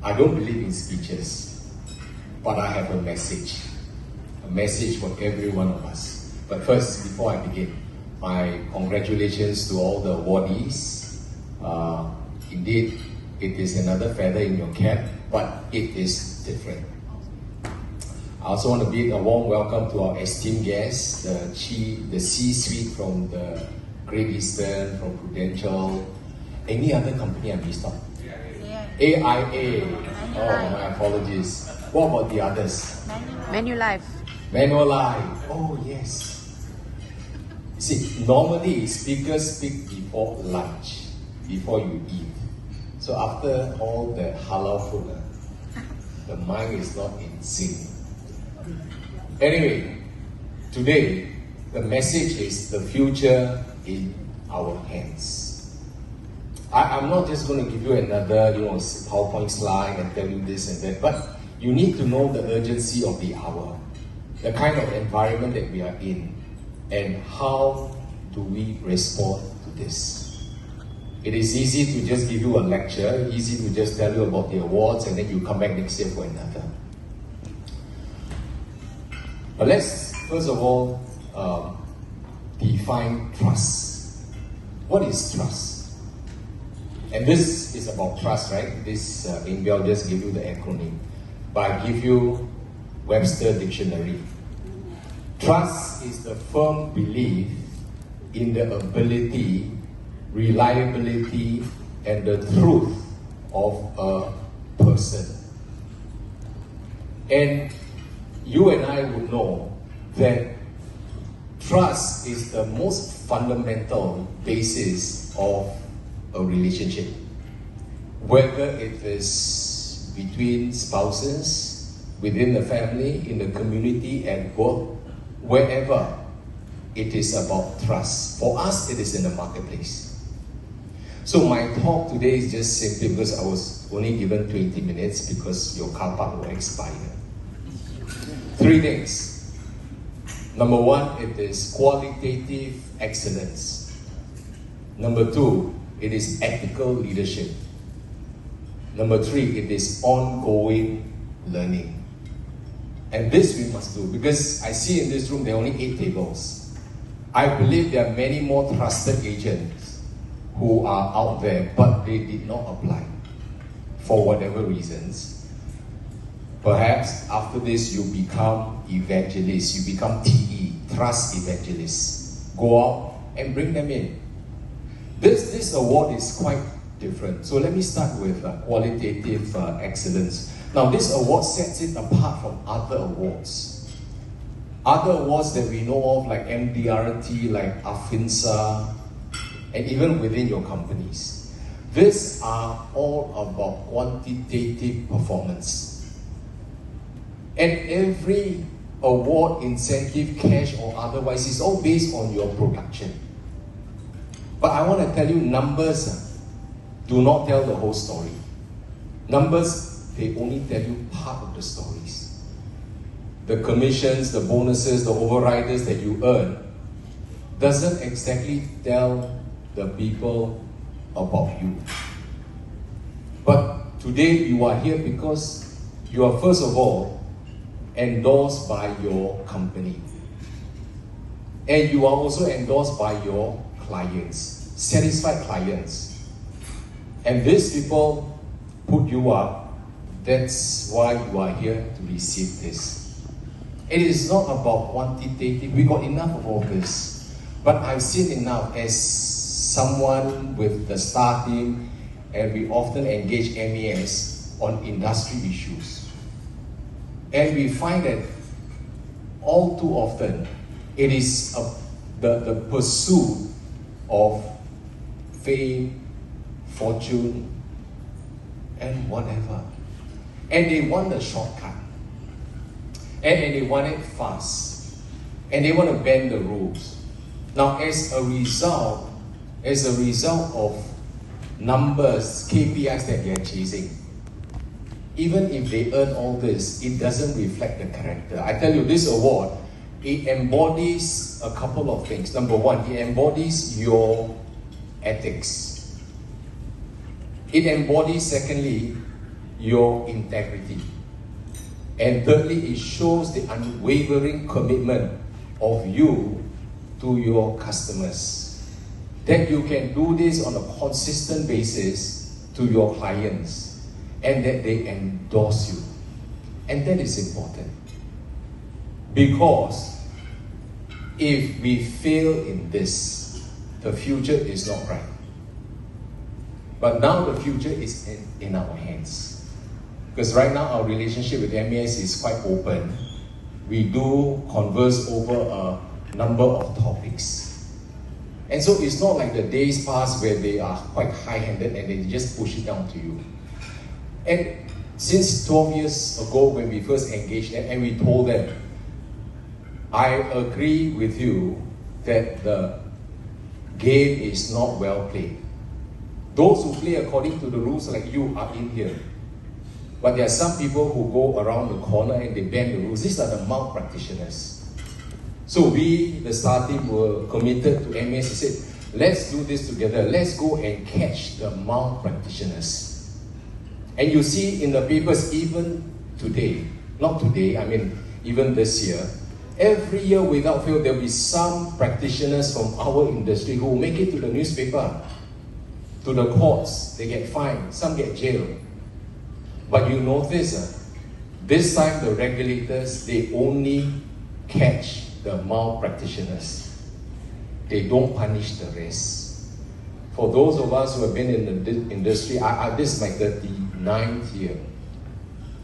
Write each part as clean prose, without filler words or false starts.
I don't believe in speeches, but I have a message for every one of us. But first, before I begin, my congratulations to all the awardees. Indeed, it is another feather in your cap, but it is different. I also want to bid a warm welcome to our esteemed guests, the C-suite from the Great Eastern, from Prudential. Any other company I missed out? AIA. Oh, my apologies. What about the others? Manulife. Oh, yes. See, normally speakers speak before lunch, before you eat. So after all the halal food, the mind is not in sync. Anyway, today, the message is the future in our hands. I'm not just going to give you another PowerPoint slide and tell you this and that, but you need to know the urgency of the hour, the kind of environment that we are in, and how do we respond to this. It is easy to just give you a lecture, easy to just tell you about the awards, and then you come back next year for another. But let's first of all define trust. What is trust? And this is about trust, right? This Inaugural just give you the acronym, but I give you Webster Dictionary. Trust is the firm belief in the ability, reliability, and the truth of a person. And you and I would know that trust is the most fundamental basis of a relationship. Whether it is between spouses, within the family, in the community, at work, wherever, it is about trust. For us, it is in the marketplace. So my talk today is just simply because I was only given 20 minutes because your car park will expire. 3 things. Number 1, it is qualitative excellence. Number 2, it is ethical leadership. Number 3, it is ongoing learning. And this we must do, because I see in this room there are only 8 tables. I believe there are many more trusted agents who are out there, but they did not apply for whatever reasons. Perhaps after this you become evangelists, you become TE, trust evangelists. Go out and bring them in. This award is quite different. So let me start with qualitative excellence. Now this award sets it apart from other awards. Other awards that we know of like MDRT, like AFINSA, and even within your companies. These are all about quantitative performance. And every award, incentive, cash or otherwise is all based on your production. But I want to tell you, numbers do not tell the whole story. Numbers, they only tell you part of the stories. The commissions, the bonuses, the overriders that you earn doesn't exactly tell the people about you. But today you are here because you are first of all endorsed by your company. And you are also endorsed by your clients, satisfied clients. And these people put you up. That's why you are here to receive this. It is not about quantitative. We got enough of all this. But I've seen enough as someone with the STAR team, and we often engage MES on industry issues. And we find that all too often, it is the pursuit of fame, fortune, and whatever. And they want a shortcut. And they want it fast. And they want to bend the rules. Now, as a result of numbers, KPIs that they are chasing, even if they earn all this, it doesn't reflect the character. I tell you, this award, it embodies a couple of things. Number 1, it embodies your ethics. It embodies, secondly, your integrity. And thirdly, it shows the unwavering commitment of you to your customers. That you can do this on a consistent basis to your clients and that they endorse you. And that is important. Because if we fail in this, the future is not bright. But now the future is in our hands. Because right now our relationship with MAS is quite open. We do converse over a number of topics. And so it's not like the days past where they are quite high-handed and they just push it down to you. And since 12 years ago when we first engaged them and we told them, I agree with you that the game is not well played. Those who play according to the rules like you are in here. But there are some people who go around the corner and they bend the rules. These are the mouth practitioners. So we, the STAR team, were committed to MAS. We said, let's do this together. Let's go and catch the mouth practitioners. And you see in the papers even today, not today, I mean even this year, every year without fail there will be some practitioners from our industry who will make it to the newspaper, to the courts. They get fined, some get jailed. But you notice, this time the regulators, they only catch the malpractitioners. They don't punish the rest. For those of us who have been in the industry, this is my 39th year.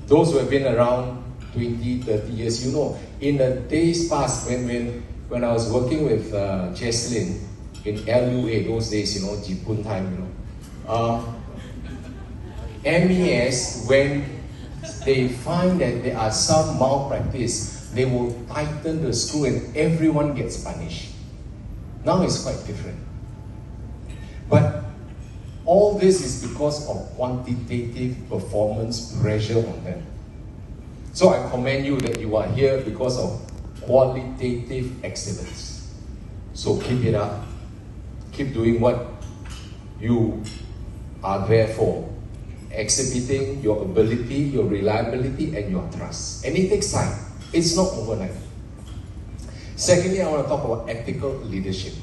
Those who have been around 20, 30 years, you know, in the days past when I was working with Jesslyn in LUA, those days, you know, Jipun time, you know. MES, when they find that there are some malpractice, they will tighten the screw and everyone gets punished. Now it's quite different. But all this is because of quantitative performance pressure on them. So I commend you that you are here because of qualitative excellence. So keep it up. Keep doing what you are there for. Exhibiting your ability, your reliability, and your trust. And it takes time. It's not overnight. Secondly, I want to talk about ethical leadership.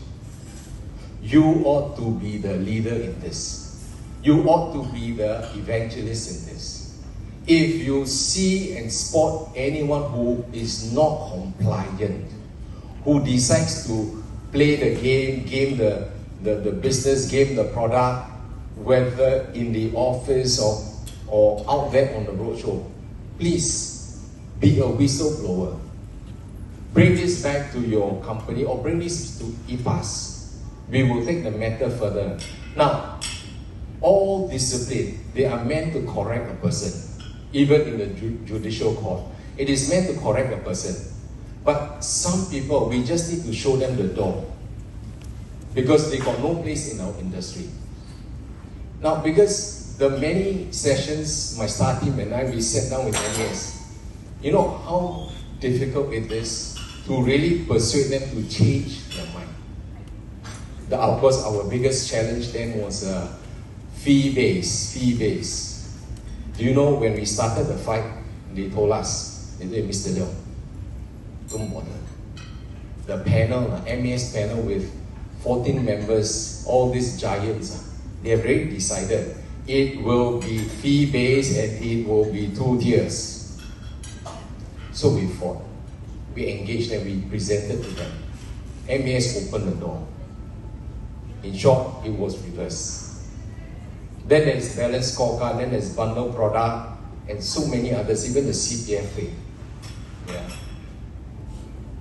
You ought to be the leader in this. You ought to be the evangelist in this. If you see and spot anyone who is not compliant, who decides to play the game the business, game the product, whether in the office or out there on the roadshow, please be a whistleblower. Bring this back to your company or bring this to IFPAS. We will take the matter further. Now, all discipline, they are meant to correct a person, even in the judicial court. It is meant to correct a person. But some people, we just need to show them the door because they got no place in our industry. Now, because the many sessions, my STAR team and I, we sat down with MAS, you know how difficult it is to really persuade them to change their mind. Of course, our biggest challenge then was fee-based. Do you know when we started the fight, they told us, they said, Mr. Leong, don't bother. The panel, MAS panel with 14 members, all these giants, they have already decided it will be fee-based and it will be 2 tiers. So we fought. We engaged and we presented to them. MAS opened the door. In short, it was reversed. Then there's balanced scorecard, then there's bundle product, and so many others, even the CPF thing. Yeah.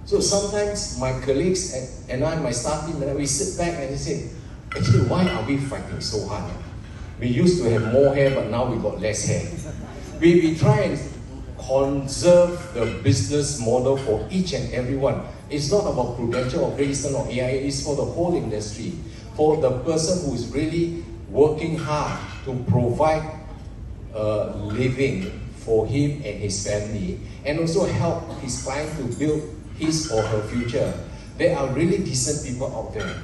So sometimes my colleagues and I, my staff team, we sit back and they say, actually, why are we fighting so hard? We used to have more hair, but now we got less hair. We try and conserve the business model for each and everyone. It's not about Prudential or Great Eastern or AIA, it's for the whole industry. For the person who is really working hard to provide a living for him and his family, and also help his client to build his or her future. There are really decent people out there.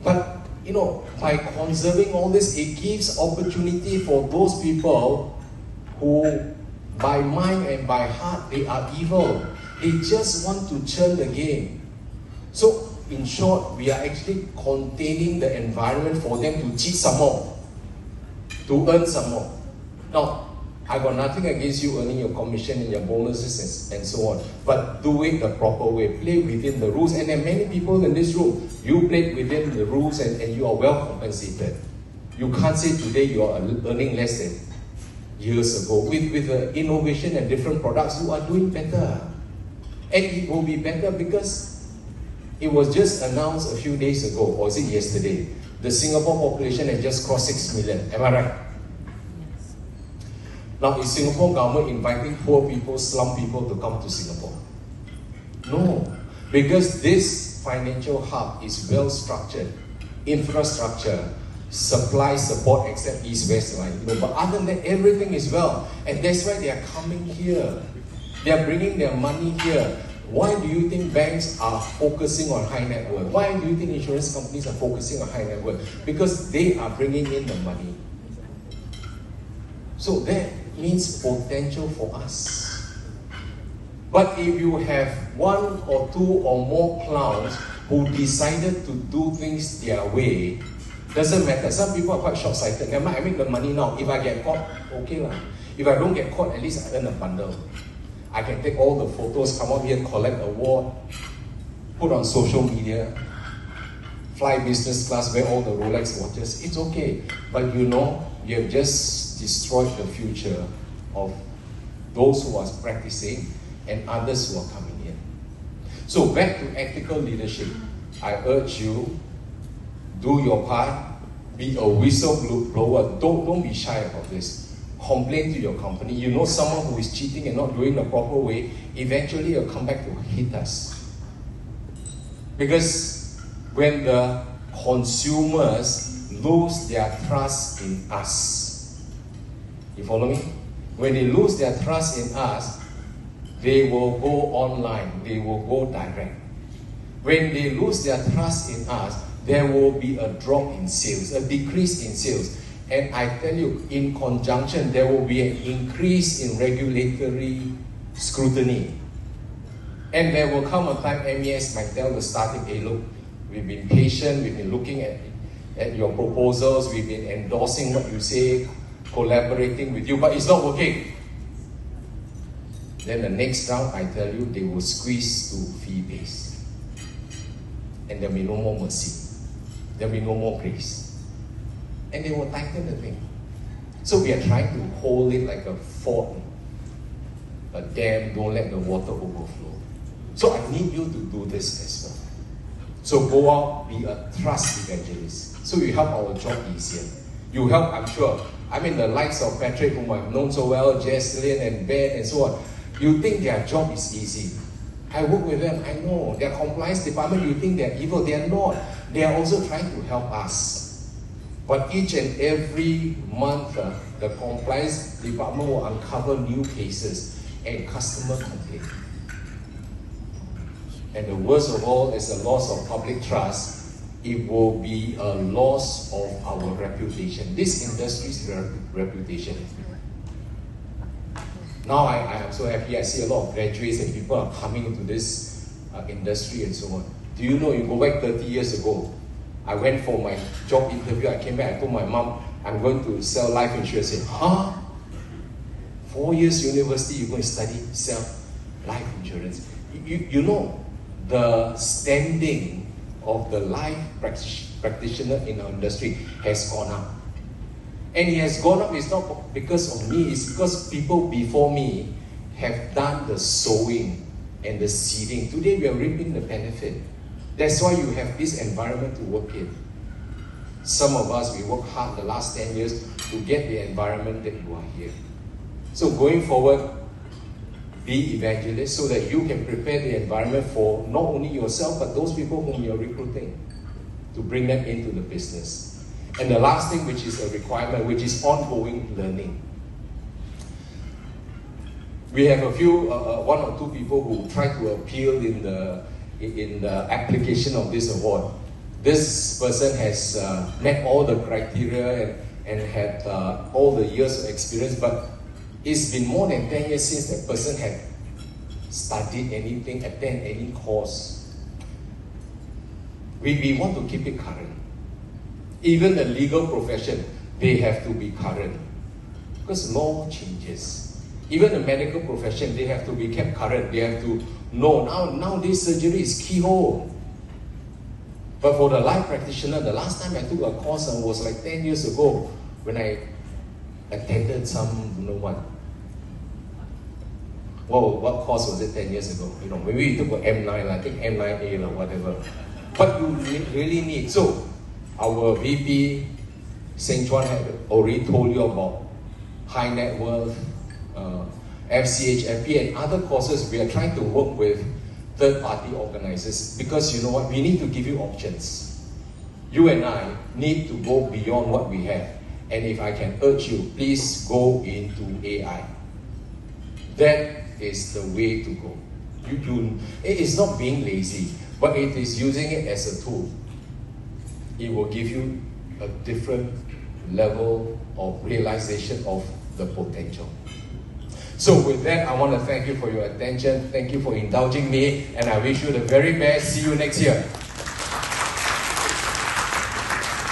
But, you know, by conserving all this, it gives opportunity for those people who by mind and by heart, they are evil. They just want to churn the game. So, in short, we are actually containing the environment for them to cheat some more, to earn some more. Now, I got nothing against you earning your commission and your bonuses and so on, but do it the proper way. Play within the rules. And there are many people in this room, you played within the rules and you are well compensated. You can't say today you are earning less than years ago. With the innovation and different products, you are doing better. And it will be better because it was just announced a few days ago, or was it yesterday? The Singapore population has just crossed 6 million. Am I right? Yes. Now, is Singapore government inviting poor people, slum people to come to Singapore? No. Because this financial hub is well structured, infrastructure, supply, support, except East-West line. But other than that, everything is well. And that's why they are coming here. They are bringing their money here. Why do you think banks are focusing on high net worth? Why do you think insurance companies are focusing on high net worth? Because they are bringing in the money. So that means potential for us. But if you have one or two or more clowns who decided to do things their way, doesn't matter. Some people are quite short-sighted. Never mind, I make the money now. If I get caught, okay lah. If I don't get caught, at least I earn a bundle. I can take all the photos, come out here, collect award, put on social media, fly business class, wear all the Rolex watches. It's okay. But you know, you have just destroyed the future of those who are practicing and others who are coming in. So back to ethical leadership. I urge you, do your part, be a whistleblower. Don't be shy about this. Complain to your company. You know someone who is cheating and not doing the proper way, eventually it'll come back to hit us. Because when the consumers lose their trust in us, you follow me? When they lose their trust in us, they will go online, they will go direct. When they lose their trust in us, there will be a drop in sales, a decrease in sales. And I tell you, in conjunction, there will be an increase in regulatory scrutiny. And there will come a time MES might tell the starting, hey look, we've been patient, we've been looking at your proposals, we've been endorsing what you say, collaborating with you, but it's not working. Then the next round, I tell you, they will squeeze to fee-based. And there'll be no more mercy. There'll be no more grace. And they will tighten the thing. So we are trying to hold it like a fort, a dam, don't let the water overflow. So I need you to do this as well. So go out, be a trust evangelist. So you help our job easier. You help, I'm sure, I mean the likes of Patrick, whom I've known so well, Jesselyn and Ben and so on. You think their job is easy. I work with them, I know. Their compliance department, you think they're evil. They are not. They are also trying to help us. But each and every month, the compliance department will uncover new cases and customer complaints. And the worst of all is the loss of public trust. It will be a loss of our reputation. This industry's reputation. Now I am so happy. I see a lot of graduates and people are coming into this industry and so on. Do you know, you go back 30 years ago, I went for my job interview, I came back, I told my mom, I'm going to sell life insurance. She said, huh? 4 years university, you're going to study, sell life insurance. You know, the standing of the life practitioner in our industry has gone up. And it has gone up, it's not because of me, it's because people before me have done the sowing and the seeding. Today we are reaping the benefit. That's why you have this environment to work in. Some of us, we work hard the last 10 years to get the environment that you are here. So going forward, be evangelists so that you can prepare the environment for not only yourself, but those people whom you're recruiting, to bring them into the business. And the last thing, which is a requirement, which is ongoing learning. We have a few, one or two people who try to appeal in the application of this award. This person has met all the criteria and had all the years of experience, but it's been more than 10 years since that person had studied anything, attend any course. We want to keep it current. Even the legal profession, they have to be current. Because law changes. Even the medical profession, they have to be kept current. They have to know, nowadays surgery is keyhole. But for the life practitioner, the last time I took a course was like 10 years ago when I attended some, what course was it 10 years ago? Maybe you took an M9, I think M9A or whatever. But you really need. So, our VP, Seng Chuan, had already told you about high net worth, FCH, FP, and other courses. We are trying to work with third-party organizers because you know what? We need to give you options. You and I need to go beyond what we have. And if I can urge you, please go into AI. That is the way to go. It is not being lazy, but it is using it as a tool. It will give you a different level of realization of the potential. So with that, I want to thank you for your attention. Thank you for indulging me, and I wish you the very best. See you next year.